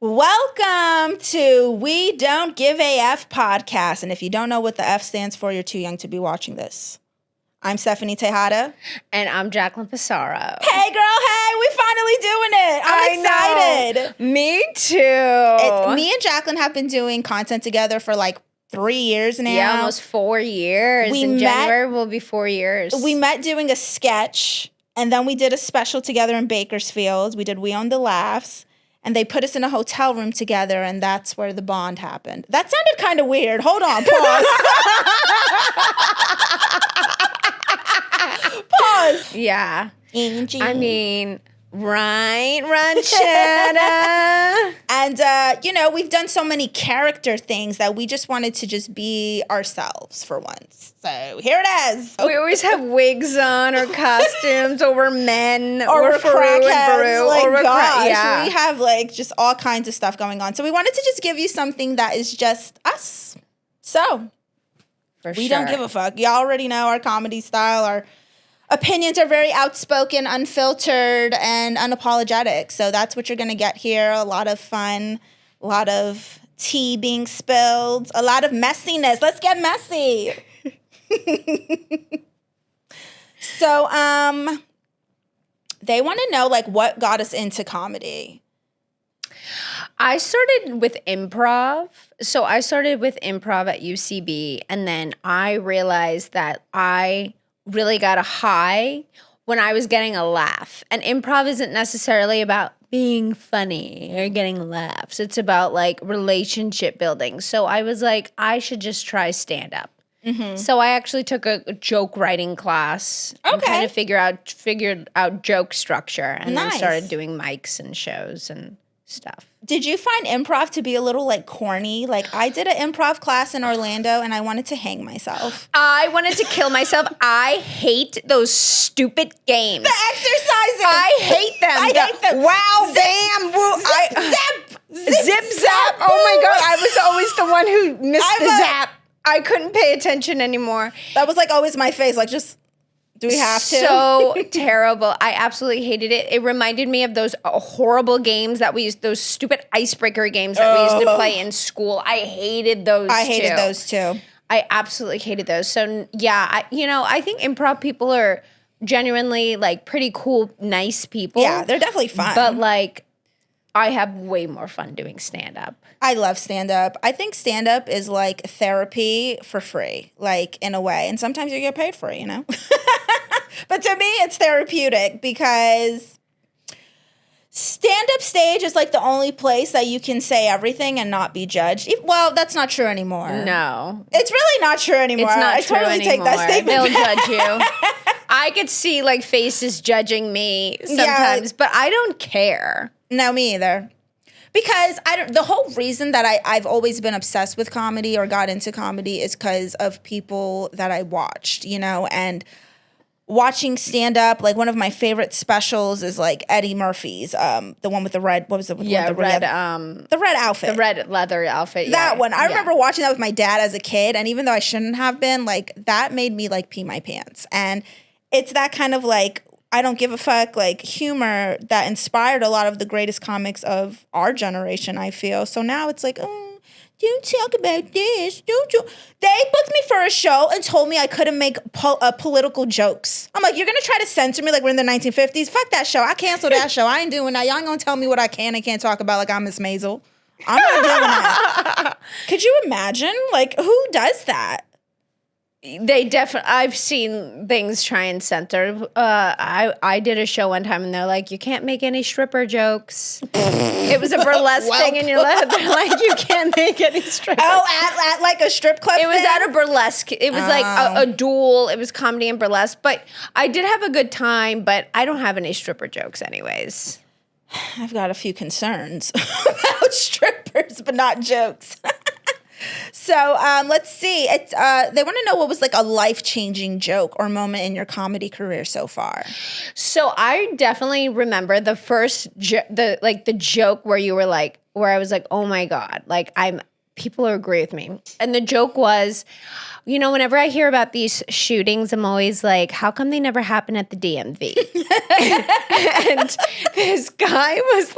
Welcome to We Don't Give a F podcast. And if you don't know what the F stands for, you're too young to be watching this. I'm Stephanie Tejada. And I'm Jaclyn Passaro. Hey, girl, hey, we finally doing it. I'm excited. Know. Me too. Me and Jaclyn have been doing content together for like 3 years now. Yeah, almost 4 years. January will be 4 years. We met doing a sketch, and then we did a special together in Bakersfield. We did We Own the Laughs. And they put us in a hotel room together, and that's where the bond happened. That sounded kind of weird. Hold on, pause. Pause. Yeah. Angie. I mean, right, Ranchetta. And, we've done so many character things that we just wanted to just be ourselves for once. So here it is. We always have wigs on or costumes, or we're men, or we're crackheads. Like, gosh, yeah. We have just all kinds of stuff going on. So we wanted to just give you something that is just us. So we don't give a fuck. Y'all already know our comedy style. Our opinions are very outspoken, unfiltered, and unapologetic. So that's what you're going to get here. A lot of fun, a lot of tea being spilled, a lot of messiness. Let's get messy. So, they want to know, what got us into comedy? I started with improv. So I started with improv at UCB, and then I realized that I really got a high when I was getting a laugh. And improv isn't necessarily about being funny or getting laughs. It's about, relationship building. So I was like, I should just try stand-up. Mm-hmm. So I actually took a joke writing class and kind of figured out joke structure, and then started doing mics and shows and stuff. Did you find improv to be a little corny? I did an improv class in Orlando and I wanted to hang myself. I wanted to kill myself. I hate those stupid games. The exercises. I hate them. I hate them. Wow, bam, woo. Zip, zap. Oh my God. I was always the one who missed the zap. I couldn't pay attention anymore. That was always my face. Do we have to? So terrible. I absolutely hated it. It reminded me of those horrible games that we used, those stupid icebreaker games that we used to play in school. I hated those I hated those too. I absolutely hated those. So yeah, I think improv people are genuinely pretty cool, nice people. Yeah, they're definitely fun. But I have way more fun doing stand-up. I love stand-up. I think stand-up is therapy for free, in a way. And sometimes you get paid for it, But to me, it's therapeutic because stand-up stage is the only place that you can say everything and not be judged. Well, that's not true anymore. No. It's really not true anymore. It's not true totally anymore. Take that statement They'll back. judge you. I could see faces judging me sometimes, but I don't care. No, me either. Because the whole reason that I've always been obsessed with comedy or got into comedy is because of people that I watched, and watching stand up. One of my favorite specials is Eddie Murphy's, the one with the red. What was the the red outfit, the red leather outfit. That one. I remember watching that with my dad as a kid, and even though I shouldn't have been, that made me pee my pants. And it's that kind of I don't give a fuck, humor that inspired a lot of the greatest comics of our generation, I feel. So now it's don't talk about this. Don't you? They booked me for a show and told me I couldn't make political jokes. I'm you're going to try to censor me we're in the 1950s? Fuck that show. I canceled that show. I ain't doing that. Y'all ain't going to tell me what I can and can't talk about I'm Miss Maisel. I'm not doing that. Could you imagine? Who does that? They definitely. I've seen things try and censor. I did a show one time, and they're you can't make any stripper jokes. It was a burlesque thing, and you're they're you can't make any stripper. Oh, at a strip club. It was at a burlesque. It was a duel. It was comedy and burlesque, but I did have a good time. But I don't have any stripper jokes, anyways. I've got a few concerns about strippers, but not jokes. So let's see. They want to know what was a life-changing joke or moment in your comedy career so far. So I definitely remember the first the joke where you were where I was oh my God, people agree with me. And the joke was, whenever I hear about these shootings, I'm always how come they never happen at the DMV? And this guy was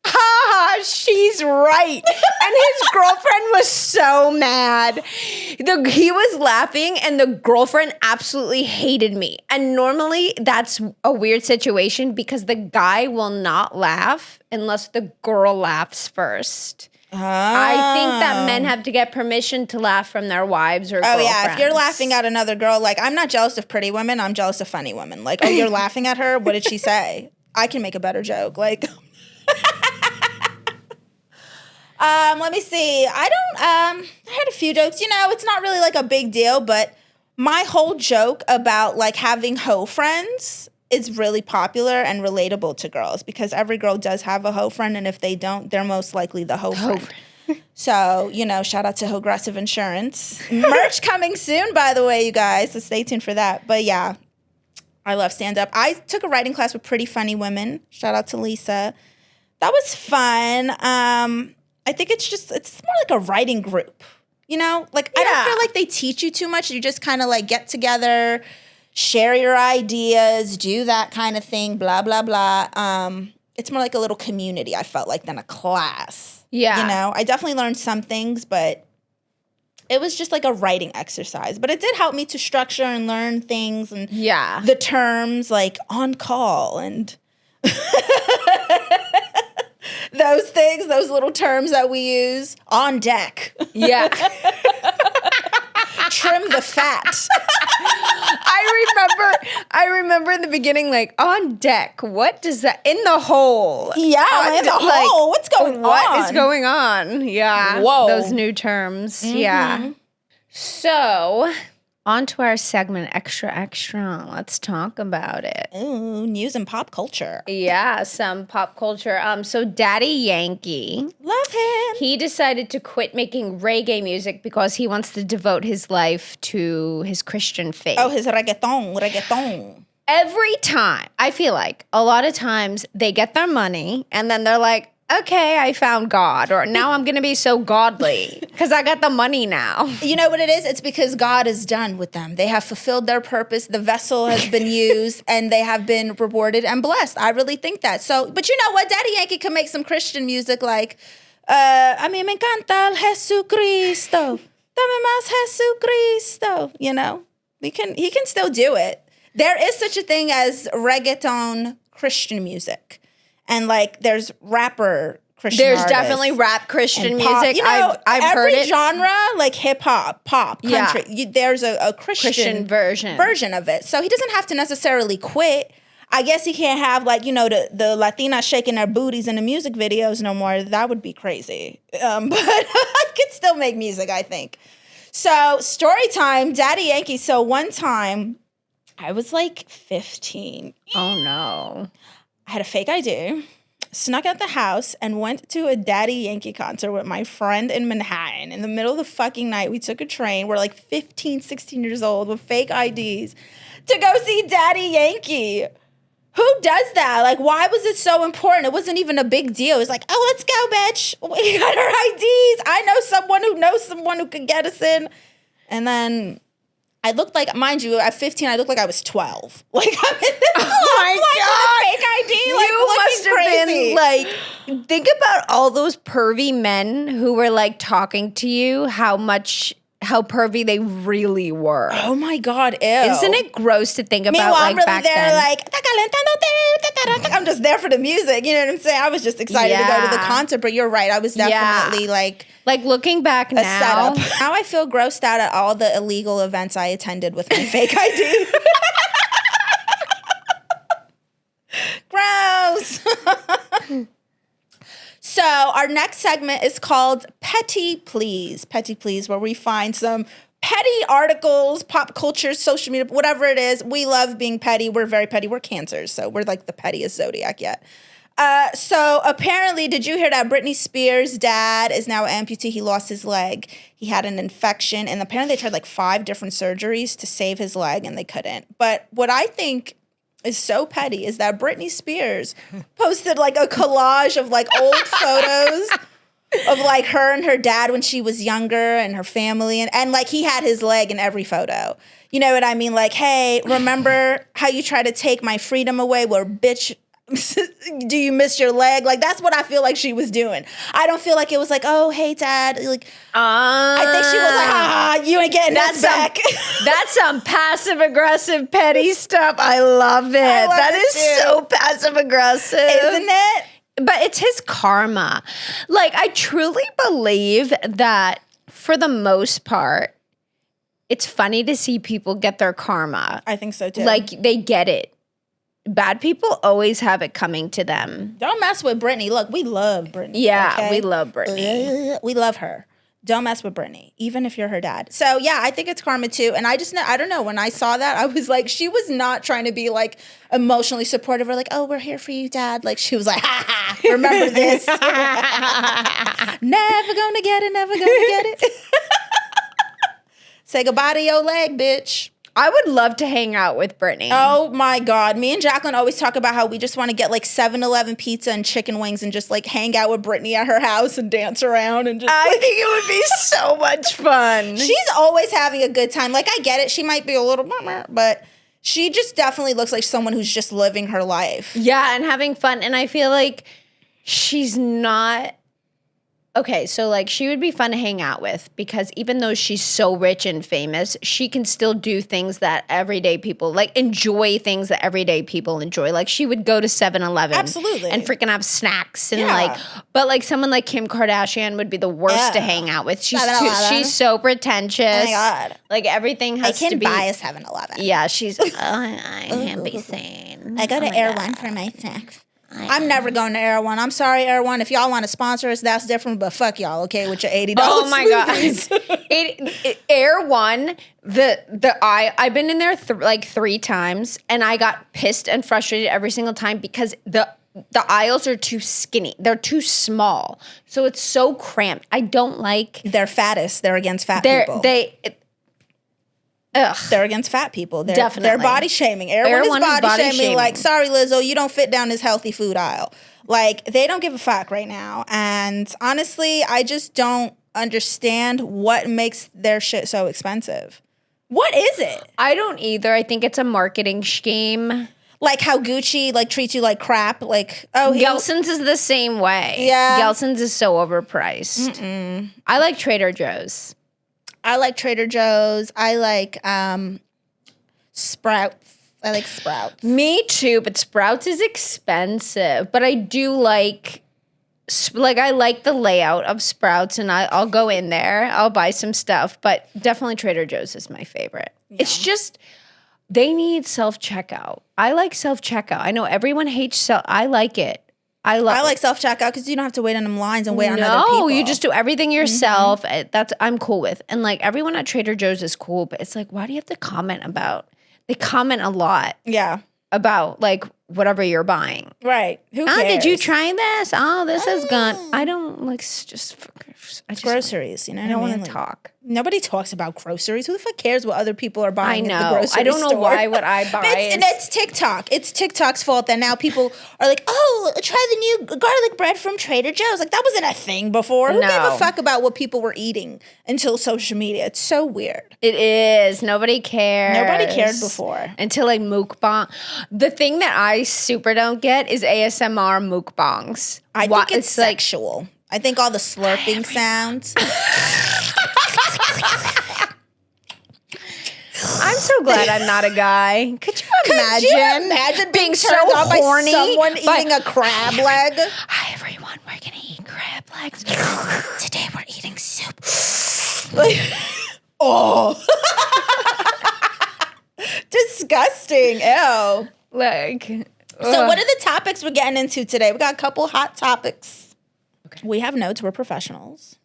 Ha, she's right. And his girlfriend was so mad. He was laughing and the girlfriend absolutely hated me. And normally that's a weird situation because the guy will not laugh unless the girl laughs first. I think that men have to get permission to laugh from their wives or girlfriends. Yeah, if you're laughing at another girl, like, I'm not jealous of pretty women, I'm jealous of funny women. Like, oh, you're laughing at her? What did she say? I can make a better joke. Like, let me see. I had a few jokes. You know, it's not really like a big deal, but my whole joke about like having hoe friends is really popular and relatable to girls because every girl does have a hoe friend, and if they don't, they're most likely the hoe friend. So, you know, shout out to Progressive Insurance. Merch coming soon, by the way, you guys, so stay tuned for that. But yeah, I love stand-up. I took a writing class with pretty funny women. Shout out to Lisa. That was fun. I think it's more like a writing group, you know? Like, I don't feel like they teach you too much. You just kind of like get together, share your ideas, do that kind of thing, blah, blah, blah. It's more like a little community, I felt like, than a class. Yeah. You know, I definitely learned some things, but it was just like a writing exercise. But it did help me to structure and learn things and the terms like on call and those things, those little terms that we use. On deck. Yeah. Trim the fat. I remember in the beginning, like, on deck. What does that, in the hole? Yeah, in the hole. What's going on? What is going on? Yeah. Whoa. Those new terms. Mm-hmm. Yeah. So, on to our segment, Extra Extra. Let's talk about it. Ooh, news and pop culture. Yeah, some pop culture. So Daddy Yankee. Love him. He decided to quit making reggae music because he wants to devote his life to his Christian faith. Oh, his reggaeton. Every time, I feel like a lot of times they get their money and then they're like, okay, I found God, or now I'm going to be so godly because I got the money now. You know what it is? It's because God is done with them. They have fulfilled their purpose. The vessel has been used and they have been rewarded and blessed. I really think that. So, but you know what? Daddy Yankee can make some Christian music like, a mí me encanta el Jesucristo. Dame más Jesucristo. You know, he can still do it. There is such a thing as reggaeton Christian music. And like, there's rapper Christian artists. There's definitely rap Christian pop. music. You know, I've heard it. Every genre, like hip hop, pop, country, there's a Christian version of it. So he doesn't have to necessarily quit. I guess he can't have like, you know, the Latinas shaking their booties in the music videos no more. That would be crazy. But I could still make music, I think. So story time, Daddy Yankee. So one time, I was like 15. Oh no. I had a fake ID, snuck out the house, and went to a Daddy Yankee concert with my friend in Manhattan. In the middle of the fucking night, we took a train. We're like 15, 16 years old with fake IDs to go see Daddy Yankee. Who does that? Like, why was it so important? It wasn't even a big deal. It was like, oh, let's go, bitch. We got our IDs. I know someone who could get us in. And then I looked like, mind you, at 15, I looked like I was 12. Like, I'm in this fake ID, like, you must have crazy. been like, think about all those pervy men who were like talking to you, how pervy they really were. Oh my God, ew. Isn't it gross to think about? Meanwhile, like, I'm really back there, then? like, I'm just there for the music. You know what I'm saying? I was just excited to go to the concert, but you're right. I was definitely like looking back a now. setup. Now I feel grossed out at all the illegal events I attended with my fake ID. Gross. So our next segment is called Petty Please. Petty Please, where we find some petty articles, pop culture, social media, whatever it is. We love being petty. We're very petty. We're Cancers, so we're like the pettiest zodiac yet. So apparently, did you hear that Britney Spears' dad is now an amputee? He lost his leg. He had an infection, and apparently they tried like 5 different surgeries to save his leg, and they couldn't. But what I think is so petty is that Britney Spears posted like a collage of like old photos of like her and her dad when she was younger and her family. And like he had his leg in every photo. You know what I mean? Like, hey, remember how you tried to take my freedom away? Well, bitch, do you miss your leg? Like, that's what I feel like she was doing. I don't feel like it was like, oh, hey, Dad. Like, I think she was like, you ain't getting that back. That's some passive aggressive petty stuff. I love it. That is so passive aggressive, isn't it? But it's his karma. Like, I truly believe that for the most part, it's funny to see people get their karma. I think so too. Like, they get it. Bad people always have it coming to them. Don't mess with Britney. Look, we love Britney. Yeah, okay? we love Britney. We love her. Don't mess with Britney, even if you're her dad. So yeah, I think it's karma too. And I don't know. When I saw that, I was like, she was not trying to be like emotionally supportive or like, oh, we're here for you, Dad. Like she was like, ha ha, remember this? Never gonna get it, never gonna get it. Say goodbye to your leg, bitch. I would love to hang out with Britney. Oh my God. Me and Jaclyn always talk about how we just want to get like 7-Eleven pizza and chicken wings and just like hang out with Britney at her house and dance around and just I think it would be so much fun. She's always having a good time. Like I get it. She might be a little but she just definitely looks like someone who's just living her life. Yeah, and having fun. And I feel like she's not... Okay, so like she would be fun to hang out with because even though she's so rich and famous, she can still do things that everyday people like enjoy things that everyday people enjoy. Like she would go to 7-Eleven absolutely and freaking have snacks and like, but like someone like Kim Kardashian would be the worst to hang out with. She's so pretentious. Oh my God. Like everything has to be. I can buy a 7-Eleven. Yeah, she's, I can't be sane. I go to Air One for my snacks. I'm never going to Air One. I'm sorry, Air One. If y'all want to sponsor us, that's different. But fuck y'all, okay, with your $80. Oh my God, Air One. I've been in there like 3 times, and I got pissed and frustrated every single time because the aisles are too skinny. They're too small, so it's so cramped. I don't like. They're fattest. They're against fat people. They're against fat people. Definitely. They're body shaming. Everyone is body shaming. Like, sorry, Lizzo, you don't fit down this healthy food aisle. Like, they don't give a fuck right now. And honestly, I just don't understand what makes their shit so expensive. What is it? I don't either. I think it's a marketing scheme. Like how Gucci like treats you like crap. Like, oh, Gelson's is the same way. Yeah. Gelson's is so overpriced. I like Trader Joe's. I like Trader Joe's. I like Sprouts. I like Sprouts. Me too, but Sprouts is expensive. But I do like I like the layout of Sprouts, and I'll go in there. I'll buy some stuff, but definitely Trader Joe's is my favorite. Yeah. It's just they need self-checkout. I like self-checkout. I know everyone hates I like it. I like self-checkout because you don't have to wait on them lines and wait on other people. No, you just do everything yourself. That's I'm cool with. And like everyone at Trader Joe's is cool, but it's like, why do you have to comment about? They comment a lot. Yeah. About like whatever you're buying. Right. Who cares? Oh, did you try this? Oh, this is gone. I don't like groceries. You know, I don't want to talk. Nobody talks about groceries. Who the fuck cares what other people are buying? I know. In the grocery store? I don't know why what I buy. It's TikTok. It's TikTok's fault that now people are like, oh, try the new garlic bread from Trader Joe's. Like that wasn't a thing before. Who gave a fuck about what people were eating until social media? It's so weird. It is. Nobody cares. Nobody cared before. Until like mukbang. The thing that I super don't get is ASMR mukbangs. I think it's sexual. I think all the slurping sounds. I'm so glad I'm not a guy. Could you imagine being so turned on horny by someone eating a crab leg? Hi everyone, we're gonna eat crab legs. Today we're eating soup. Oh, disgusting! Ew. So, what are the topics we're getting into today? We got a couple hot topics. Okay. We have notes. We're professionals.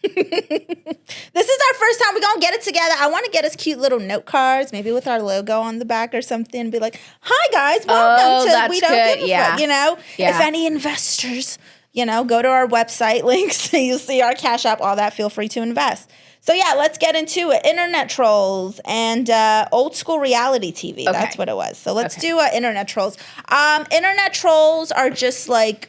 This is our first time we're gonna get it together. I want to get us cute little note cards, maybe with our logo on the back or something, and be like, "Hi guys, welcome to We Don't Give a Fuck." You know, if any investors, go to our website links. You'll see our Cash App, all that. Feel free to invest. So yeah, let's get into it. Internet trolls and old school reality TV. Okay. That's what it was. So let's do internet trolls. Internet trolls are just like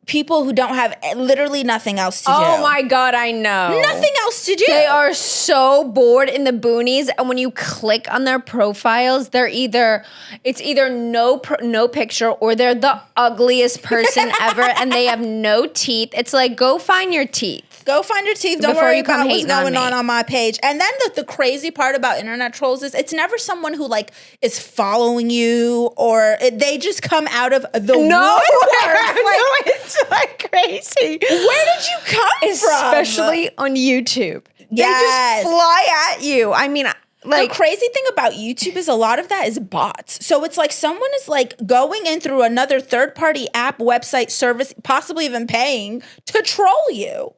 people who don't have literally nothing else to do. Oh my God, I know. Nothing else to do. They are so bored in the boonies, and when you click on their profiles, it's either no picture, or they're the ugliest person ever, and they have no teeth. It's like, go find your teeth. Go find your teeth. Don't Before worry you come about what's hating going on me. on my page. And then the crazy part about internet trolls is it's never someone who like is following you, or they just come out of the woodwork. No, Like, it's like crazy. where did you come from? Especially on YouTube. Yes. They just fly at you. I mean, like, the crazy thing about YouTube is a lot of that is bots. So it's like someone is like going in through another third-party app, website, service, possibly even paying to troll you.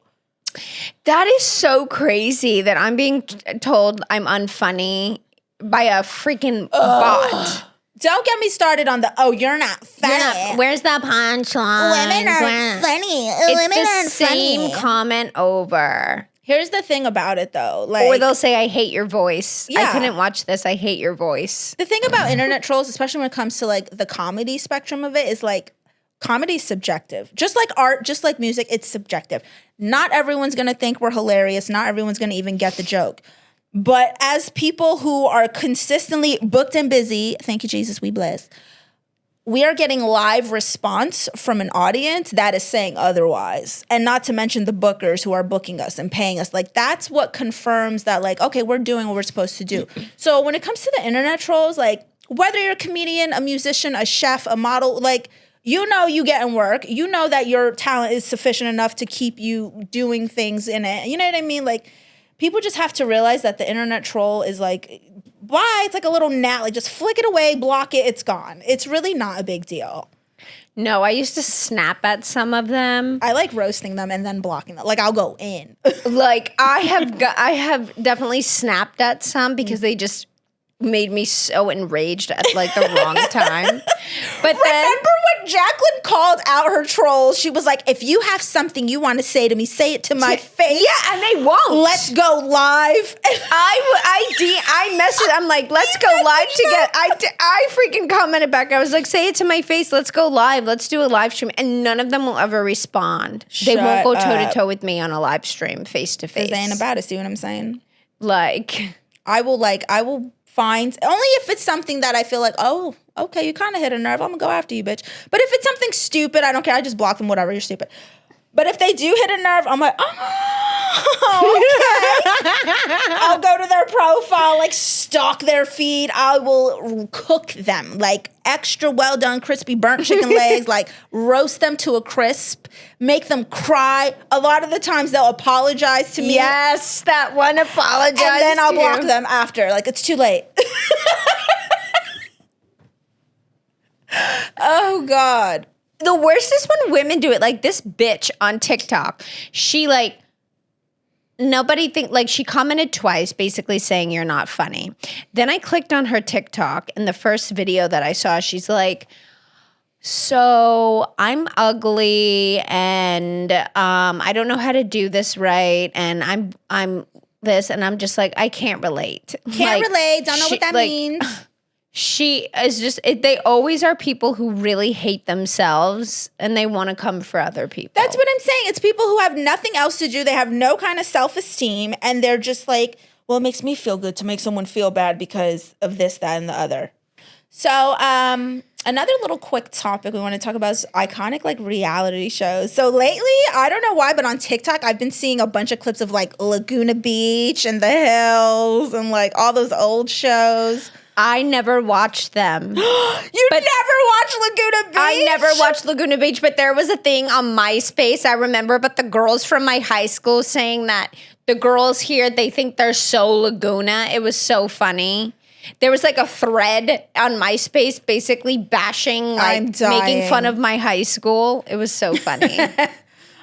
that is so crazy that I'm being told I'm unfunny by a freaking bot. Don't get me started on you're not funny. Where's the punchline? Women are funny. It's the same comment over. Here's the thing about it though. Like, Or they'll say, I hate your voice. I Yeah. couldn't watch this. I hate your voice. the thing about internet trolls, especially when it comes to like the comedy spectrum of it, is like comedy's subjective. Just like art, just like music, it's subjective. Not everyone's gonna think we're hilarious. Not everyone's gonna even get the joke. But as people who are consistently booked and busy, thank you, Jesus, we bless, we are getting live response from an audience that is saying otherwise. And not to mention the bookers who are booking us and paying us. Like, that's what confirms that, like, okay, we're doing what we're supposed to do. So when it comes to the internet trolls, like, whether you're a comedian, a musician, a chef, a model, like, you know you getting work. You know that your talent is sufficient enough to keep you doing things in it. You know what I mean? Like, people just have to realize that the internet troll is like, why? It's like a little gnat. Like, just flick it away, block it, it's gone. It's really not a big deal. No, I used to snap at some of them. I like roasting them and then blocking them. Like, I'll go in. Like, I have definitely snapped at some because they just made me so enraged at like the wrong time. But then Remember when Jaclyn called out her trolls? She was like, if you have something you want to say to me, say it to my face. yeah, and they won't. Let's go live. I messaged. I'm like, let's go live together. I freaking commented back. I was like, say it to my face. Let's go live. Let's do a live stream. And none of them will ever respond. They won't go toe to toe with me on a live stream, face to face. They ain't about it. See what I'm saying? Like, I will find, only if it's something that I feel like, oh, okay, you kind of hit a nerve. I'm gonna go after you, bitch. But if it's something stupid, I don't care. I just block them, whatever, you're stupid. But if they do hit a nerve, I'm like, oh, okay. I'll go to their profile, like stalk their feed. I will cook them, like extra well done, crispy, burnt chicken legs, like roast them to a crisp, make them cry. A lot of the times they'll apologize to me. yes, that one apologized. And then I'll to block you. them after. Like, it's too late. Oh, God. The worst is when women do it. Like this bitch on TikTok. She like, nobody think, like she commented twice basically saying you're not funny. Then I clicked on her TikTok and the first video that I saw, she's like, so I'm ugly and I don't know how to do this right. And I'm this, and I'm just like, I can't relate. Can't Like, relate. Don't know what that means. She is just, they always are people who really hate themselves and they want to come for other people. That's what I'm saying. It's people who have nothing else to do. They have no kind of self-esteem. And they're just like, well, it makes me feel good to make someone feel bad because of this, that, and the other. So another little quick topic we want to talk about is iconic like reality shows. So lately, I don't know why, but on TikTok, I've been seeing a bunch of clips of like Laguna Beach and The Hills and like all those old shows. I never watched them. Never watched Laguna Beach? I never watched Laguna Beach, but there was a thing on MySpace, I remember, but the girls from my high school saying that the girls here, they think they're so Laguna. It was so funny. There was like a thread on MySpace basically bashing, like making fun of my high school. It was so funny.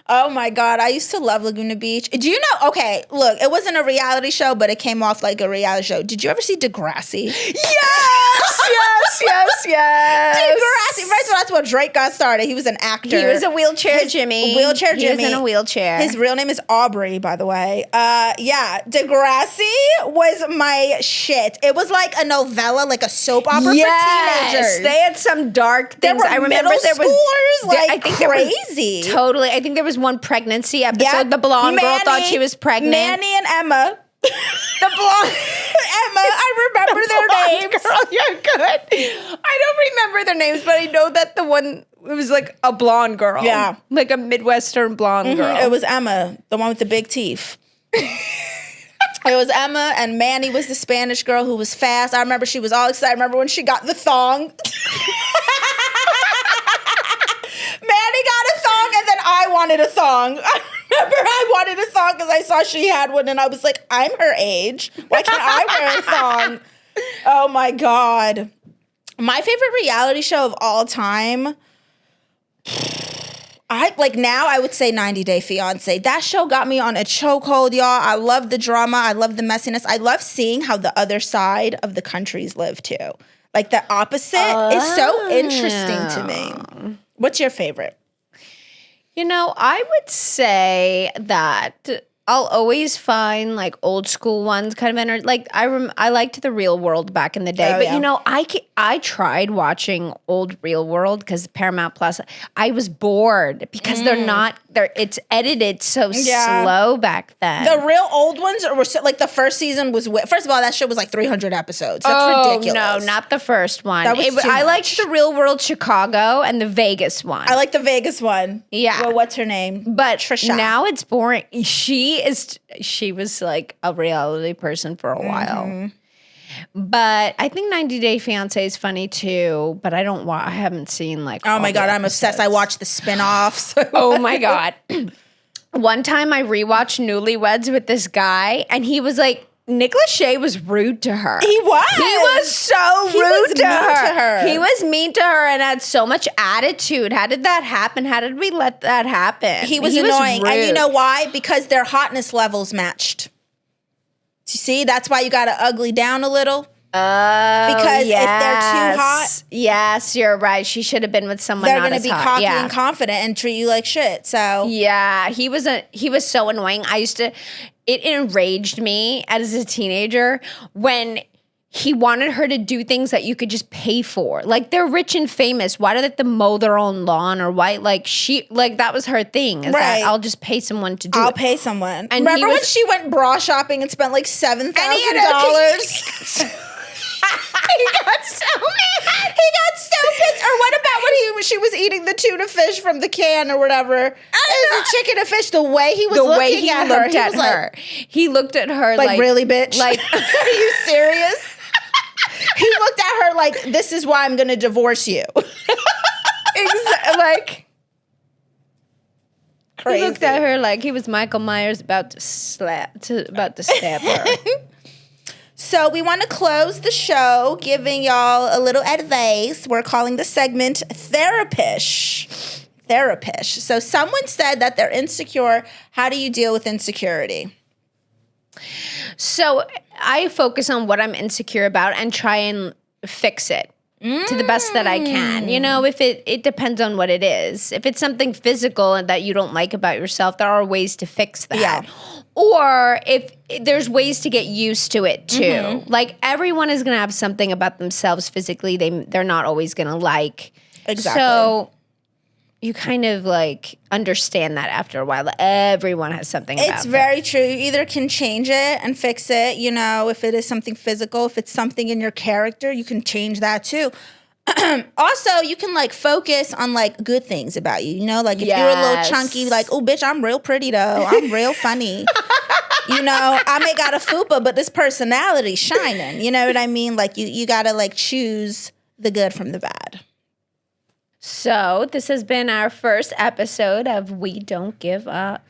Oh my God, I used to love Laguna Beach. Do you know? Okay, look, it wasn't a reality show, but it came off like a reality show. Did you ever see Degrassi? Yes. Degrassi. Right, so that's what Drake got started. He was an actor. He was a wheelchair Jimmy. He was in a wheelchair. His real name is Aubrey, by the way. Yeah, Degrassi was my shit. It was like a novella, like a soap opera for teenagers. They had some dark things. I remember there was like I think crazy. Totally. I think there was one pregnancy episode. Yep. The blonde girl thought she was pregnant. Manny and Emma. The blonde Emma, I remember their names. Girl, you're good. I don't remember their names, but I know that the one, it was like a blonde girl. Yeah. Like a Midwestern blonde girl. It was Emma, the one with the big teeth. It was Emma, and Manny was the Spanish girl who was fast. I remember she was all excited. I remember when she got the thong. Manny got a thong, and then I wanted a thong. I remember I wanted a thong because I saw she had one, and I was like, I'm her age. Why can't I wear a thong? Oh, my God. My favorite reality show of all time, now I would say 90 Day Fiancé. That show got me on a chokehold, y'all. I love the drama. I love the messiness. I love seeing how the other side of the countries live too. Like the opposite is so interesting to me. What's your favorite? You know, I would say that I'll always find like old school ones kind of like I liked the Real World back in the day, but yeah. you know, I tried watching old Real World because Paramount Plus. I was bored because it's edited so slow back then. The real old ones were like the first season was first of all that show was like 300 episodes. That's ridiculous. No, not the first one. That was too I much. liked the Real World Chicago and the Vegas one. I like the Vegas one. Yeah. Well, what's her name? But Trisha. now it's boring. She was like a reality person for a while. But I think 90 Day Fiancé is funny too, but I haven't seen like Oh my God, I'm obsessed. I watched the spin-offs. Oh my God. One time I rewatched Newlyweds with this guy and he was like, Nick Lachey was rude to her. He was. He was so rude to her. He was mean to her and had so much attitude. How did that happen? How did we let that happen? He was annoying. And you know why? Because their hotness levels matched. You see, that's why you got to ugly down a little. Because if they're too hot, yes, you're right. She should have been with someone. They're going to be cocky and confident and treat you like shit. So yeah, he was so annoying. It enraged me as a teenager when he wanted her to do things that you could just pay for. Like they're rich and famous. Why do they have to mow their own lawn or why? Like that was her thing. Is that I'll just pay someone to do it. I'll pay someone. And remember when she went bra shopping and spent like $7,000? He got so mad. He got so pissed. Or what about when she was eating the tuna fish from the can or whatever? It was a chicken and fish. The way he was looking at her. He looked at her like really, bitch? Like, are you serious? He looked at her like, this is why I'm going to divorce you. Like, crazy. He looked at her like he was Michael Myers about to stab her. So we want to close the show giving y'all a little advice. We're calling the segment Therapish. So someone said that they're insecure. How do you deal with insecurity? So I focus on what I'm insecure about and try and fix it to the best that I can. You know, if it depends on what it is. If it's something physical and that you don't like about yourself, there are ways to fix that. Yeah. Or if there's ways to get used to it too. Like everyone is going to have something about themselves physically they're not always going to like. Exactly. So you kind of like understand that after a while. Everyone has something about it. It's very true. You either can change it and fix it, you know, if it is something physical, if it's something in your character, you can change that too. Also, you can like focus on like good things about you, you know, like if you're a little chunky, like, oh bitch, I'm real pretty though. I'm real funny. You know, I may got a fupa, but this personality shining. You know what I mean? Like you gotta like choose the good from the bad. So this has been our first episode of We Don't Give a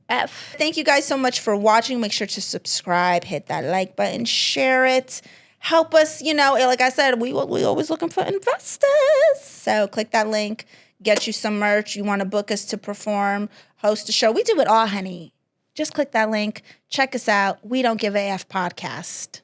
F. Thank you guys so much for watching. Make sure to subscribe, hit that like button, share it. Help us, you know, like I said, we always looking for investors. So click that link, get you some merch, you want to book us to perform, host a show, we do it all, honey. Just click that link. Check us out. We Don't Give AF Podcast.